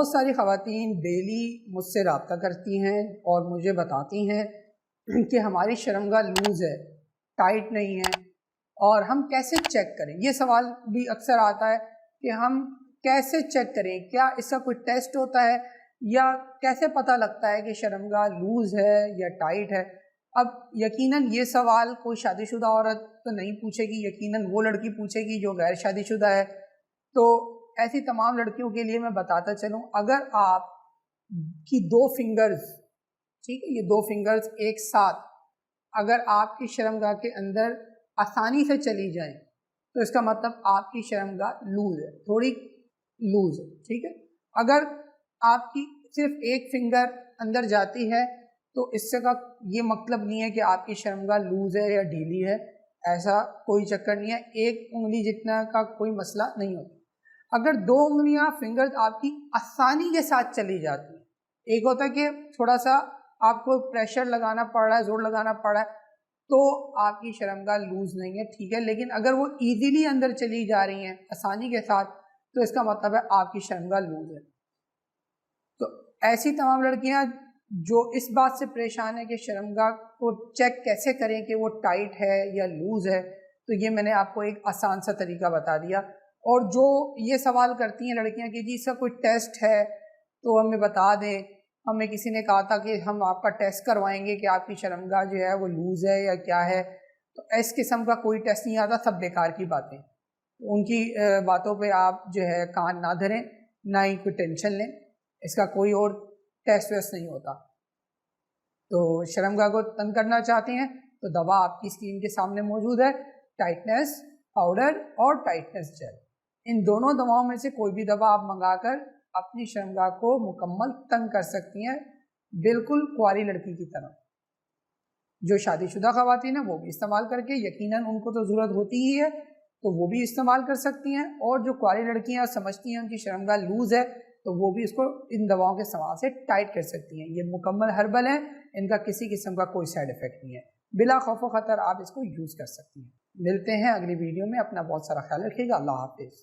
बहुत सारी ख़वातीन डेली मुझसे रब्ता करती हैं और मुझे बताती हैं कि हमारी शर्मगाह लूज़ है, टाइट नहीं है, और हम कैसे चेक करें। ये सवाल भी अक्सर आता है कि हम कैसे चेक करें, क्या इसका कोई टेस्ट होता है या कैसे पता लगता है कि शर्मगाह लूज़ है या टाइट है। अब यकीनन ये सवाल कोई शादीशुदा औरत तो नहीं पूछेगी, यकीनन वो लड़की पूछेगी जो गैर शादीशुदा है। तो ऐसी तमाम लड़कियों के लिए मैं बताता चलूँ, अगर आप की 2 फिंगर्स, ठीक है, ये 2 फिंगर्स एक साथ अगर आपकी शर्मगाह के अंदर आसानी से चली जाएं तो इसका मतलब आपकी शर्मगाह लूज है, थोड़ी लूज है, ठीक है। अगर आपकी सिर्फ एक फिंगर अंदर जाती है तो इससे का ये मतलब नहीं है कि आपकी शर्मगाह लूज है या ढीली है, ऐसा कोई चक्कर नहीं है। एक उंगली जितना का कोई मसला नहीं होता। अगर 2 उंगलियां फिंगर्स आपकी आसानी के साथ चली जाती है, एक होता है कि थोड़ा सा आपको प्रेशर लगाना पड़ रहा है, जोर लगाना पड़ रहा है, तो आपकी शर्मगाह लूज नहीं है, ठीक है। लेकिन अगर वो इजीली अंदर चली जा रही हैं आसानी के साथ तो इसका मतलब है आपकी शर्मगाह लूज है। तो ऐसी तमाम लड़कियां जो इस बात से परेशान है कि शर्मगाह को चेक कैसे करें कि वो टाइट है या लूज है, तो ये मैंने आपको एक आसान सा तरीका बता दिया। और जो ये सवाल करती हैं लड़कियां कि जी इसका कोई टेस्ट है तो हमें बता दें, हमें किसी ने कहा था कि हम आपका टेस्ट करवाएंगे कि आपकी शर्मगाह जो है वो लूज़ है या क्या है, तो इस किस्म का कोई टेस्ट नहीं आता, सब बेकार की बातें। तो उनकी बातों पे आप जो है कान ना धरें, ना ही कोई टेंशन लें, इसका कोई और टेस्ट वेस्ट नहीं होता। तो शर्मगाह को तंग करना चाहते हैं तो दवा आपकी स्क्रीन के सामने मौजूद है, टाइटनेस पाउडर और टाइटनेस जेल। इन दोनों दवाओं में से कोई भी दवा आप मंगाकर अपनी शर्मगाह को मुकम्मल तंग कर सकती हैं, बिल्कुल कुंवारी लड़की की तरह। जो शादीशुदा ख़वातीन हैं वो भी इस्तेमाल करके, यकीनन उनको तो ज़रूरत होती ही है, तो वो भी इस्तेमाल कर सकती हैं। और जो कुंवारी लड़कियां समझती हैं उनकी शर्मगाह लूज़ है तो वो भी इसको इन दवाओं के इस्तेमाल से टाइट कर सकती हैं। ये मुकम्मल हर्बल है, इनका किसी किस्म का कोई साइड इफ़ेक्ट नहीं है, बिला खौफ व ख़तर आप इसको यूज़ कर सकती हैं। मिलते हैं अगली वीडियो में, अपना बहुत सारा ख्याल रखिएगा। अल्लाह हाफिज़।